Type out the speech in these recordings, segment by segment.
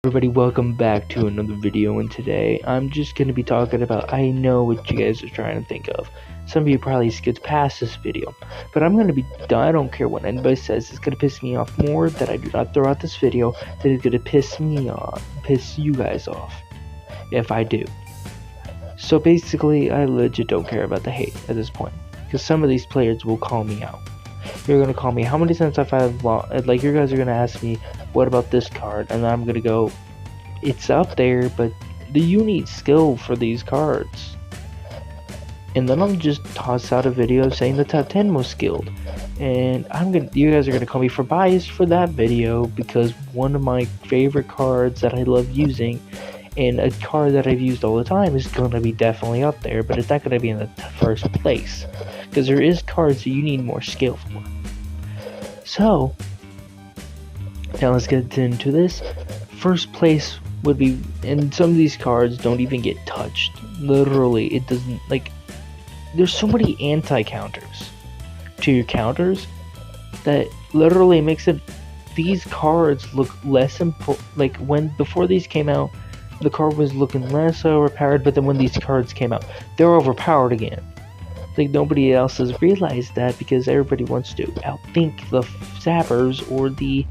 Everybody, welcome back to another video, and today I'm just going to be talking about, I know what you guys are trying to think of. Some of you probably skipped past this video, but I'm going to be, I don't care what anybody says, it's going to piss me off more that I do not throw out this video than it's going to piss me off, piss you guys off, if I do. So basically, I legit don't care about the hate at this point, because some of these players will call me out. You're gonna call me how many times I've lost, like you guys are gonna ask me what about this card, and I'm gonna go, it's up there, but you need skill for these cards. And then I'm just toss out a video saying the top 10 most skilled, and you guys are gonna call me for bias for that video, because one of my favorite cards that I love using and a card that I've used all the time is gonna be definitely up there, but it's not gonna be in the first place, because there is cards that you need more skill for. So now let's get into this. First place would be, and some of these cards don't even get touched. Literally, it doesn't, like, there's so many anti-counters to your counters that literally makes it, these cards look less important. Like, before these came out, the card was looking less overpowered, but then when these cards came out, they're overpowered again. Like, nobody else has realized that, because everybody wants to outthink the zappers or the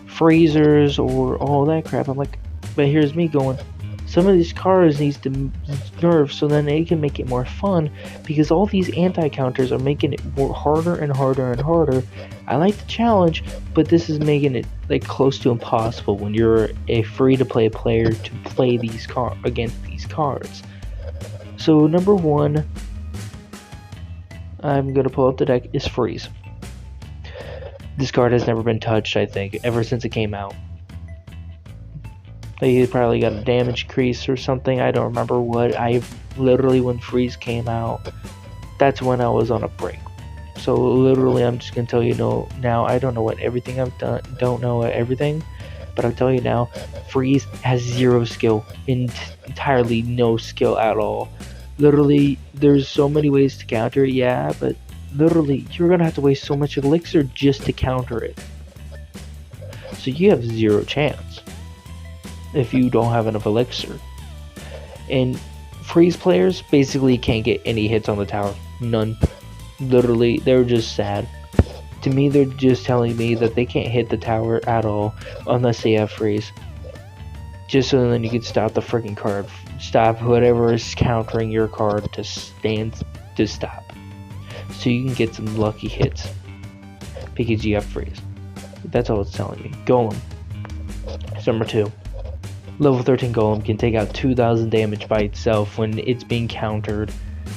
phasers or all that crap. I'm like, but here's me going, some of these cards needs to nerf so then they can make it more fun, because all these anti-counters are making it more harder and harder and harder. I like the challenge, but this is making it like close to impossible when you're a free-to-play player to play these against these cards. So number one, I'm gonna pull up the deck, is Freeze. This card has never been touched, I think, ever since it came out. They probably got a damage crease or something, I don't remember what. Literally, when Freeze came out, that's when I was on a break. So literally, I'm just gonna tell you now, I don't know what everything I've done, don't know everything, but I'll tell you now, Freeze has zero skill, entirely no skill at all. Literally, there's so many ways to counter it, yeah, but literally, you're gonna have to waste so much elixir just to counter it. So you have zero chance if you don't have enough elixir. And Freeze players basically can't get any hits on the tower. None. Literally, they're just sad. To me, they're just telling me that they can't hit the tower at all unless they have Freeze. Just so then you can stop the freaking card. Stop whatever is countering your card to stop. So you can get some lucky hits because you have Freeze. That's all it's telling me. Golem. Number 2. Level 13 Golem can take out 2,000 damage by itself when it's being countered.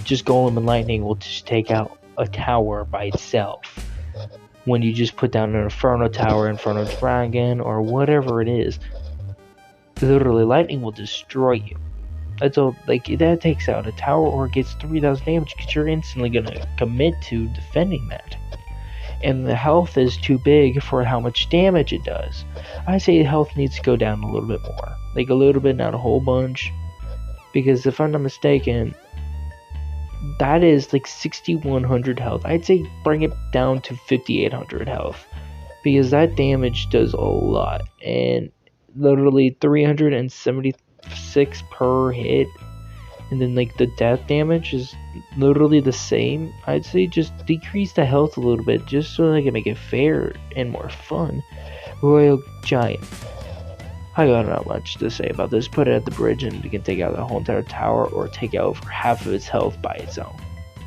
Just Golem and Lightning will just take out a tower by itself. When you just put down an Inferno Tower, Inferno Dragon, or whatever it is, literally Lightning will destroy you. That's all. Like, that takes out a tower or gets 3,000 damage, because you're instantly gonna commit to defending that. And the health is too big for how much damage it does. I say health needs to go down a little bit more, like a little bit, not a whole bunch, because if I'm not mistaken, that is like 6,100 health. I'd say bring it down to 5,800 health, because that damage does a lot, and literally 376 per hit, and then like the death damage is literally the same. I'd say just decrease the health a little bit, just so they can make it fair and more fun. Royal Giant, I got not much to say about this. Put it at the bridge and you can take out the whole entire tower, or take out over half of its health by its own,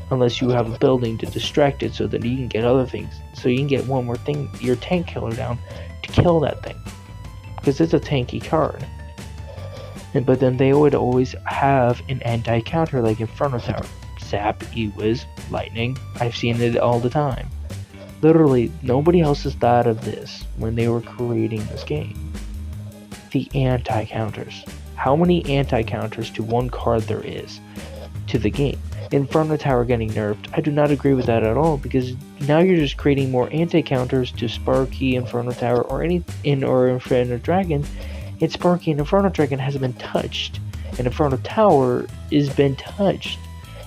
unless you have a building to distract it so that you can get other things, so you can get one more thing, your tank killer down, to kill that thing, because it's a tanky card. But then they would always have an anti-counter like Inferno Tower, Zap, E-Wiz, Lightning. I've seen it all the time. Literally, nobody else has thought of this when they were creating this game. The anti-counters. How many anti-counters to one card there is to the game? Inferno Tower getting nerfed, I do not agree with that at all, because now you're just creating more anti-counters to Sparky, Inferno Tower, or Inferno Dragon. And Sparky and Inferno Dragon hasn't been touched, and Inferno Tower has been touched,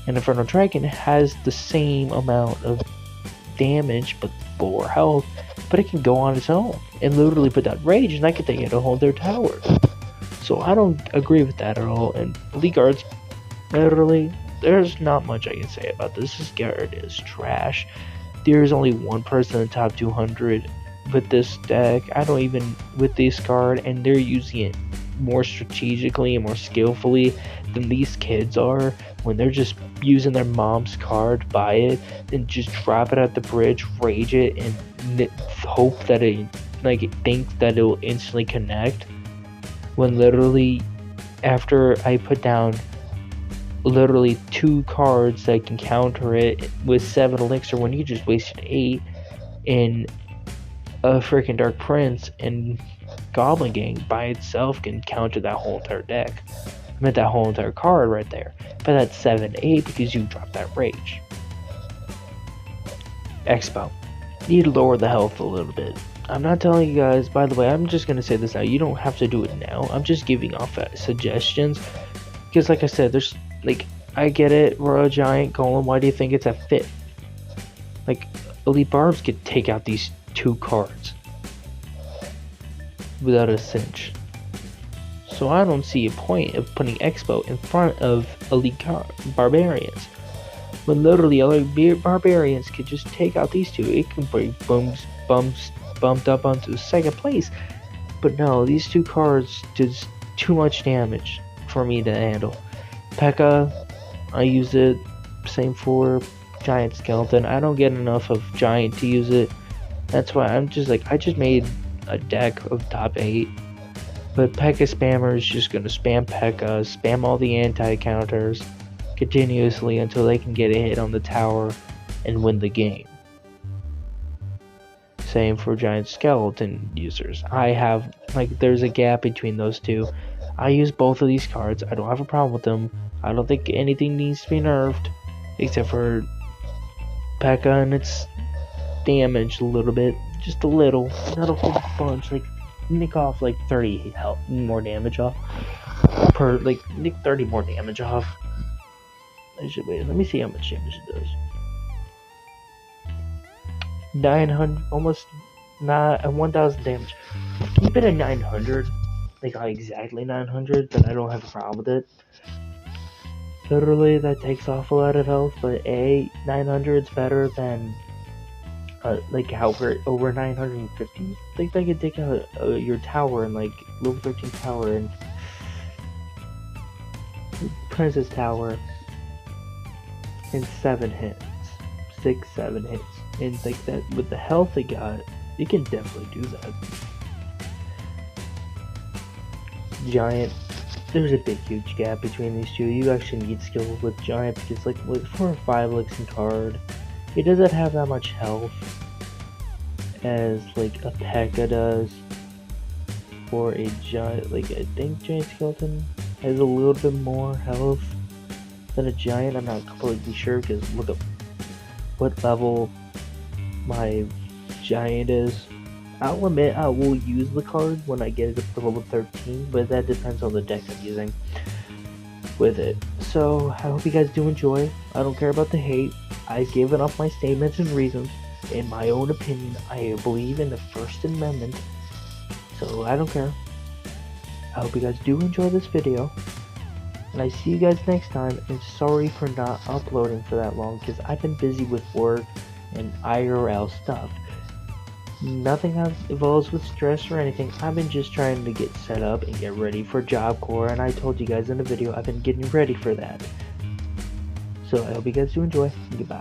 and Inferno Dragon has the same amount of damage but lower health, but it can go on its own and literally put down rage, and I could take it to hold their tower. So I don't agree with that at all. And Elite Guards, literally, there's not much I can say about this. This guard is trash. There's only one person in the top 200 with this deck. I don't even with this card, and they're using it more strategically and more skillfully than these kids are when they're just using their mom's card, buy it, and just drop it at the bridge, rage it, and hope that it thinks that it will instantly connect. When literally, after I put down literally 2 cards that can counter it with 7 elixir, when you just wasted 8 in a freaking Dark Prince, and Goblin Gang by itself can counter that whole entire deck. I meant that whole entire card right there. But that's 7-8 because you dropped that rage. Expo. Need to lower the health a little bit. I'm not telling you guys, by the way, I'm just going to say this now. You don't have to do it now. I'm just giving off suggestions. Because like I said, there's, I get it. We're a giant golem. Why do you think it's at 5th? Elite Barbs could take out these 2 cards without a cinch. So I don't see a point of putting Expo in front of Elite Barbarians. When literally other Barbarians could just take out these 2. It can bring bumped up onto 2nd place. But no, these 2 cards did too much damage for me to handle. P.E.K.K.A, I use it. Same for Giant Skeleton. I don't get enough of Giant to use it. That's why I'm just I just made a deck of top 8. But P.E.K.K.A spammer is just going to spam P.E.K.K.A, spam all the anti-counters continuously until they can get a hit on the tower and win the game. Same for Giant Skeleton users. I have, there's a gap between those 2. I use both of these cards. I don't have a problem with them. I don't think anything needs to be nerfed, except for P.E.K.K.A and its damage a little bit. Just a little. Not a whole bunch. Nick off 30 health more damage off per nick 30 more damage off. Wait, let me see how much damage it does. 900, almost not 1,000 damage. Keep it at 900, exactly 900, but I don't have a problem with it. Literally, that takes off a lot of health, but 900 is better than over 950. I think they could take out your tower and level 13 tower and Princess Tower in 7 hits, 6-7 hits, and that with the health they got, you can definitely do that. Giant, there's a big huge gap between these 2. You actually need skill with Giant because with 4 or 5 elixir card, it doesn't have that much health as a P.E.K.K.A does, or a Giant. I think Giant Skeleton has a little bit more health than a Giant. I'm not completely sure because look up what level my Giant is. I'll admit I will use the card when I get it up to level 13, but that depends on the deck I'm using with it. So I hope you guys do enjoy. I don't care about the hate. I've given up my statements and reasons. In my own opinion, I believe in the First Amendment, so I don't care. I hope you guys do enjoy this video, and I see you guys next time, and sorry for not uploading for that long, because I've been busy with work and IRL stuff. Nothing involves with stress or anything. I've been just trying to get set up and get ready for Job Corps, and I told you guys in the video I've been getting ready for that. So I hope you guys do enjoy, and goodbye.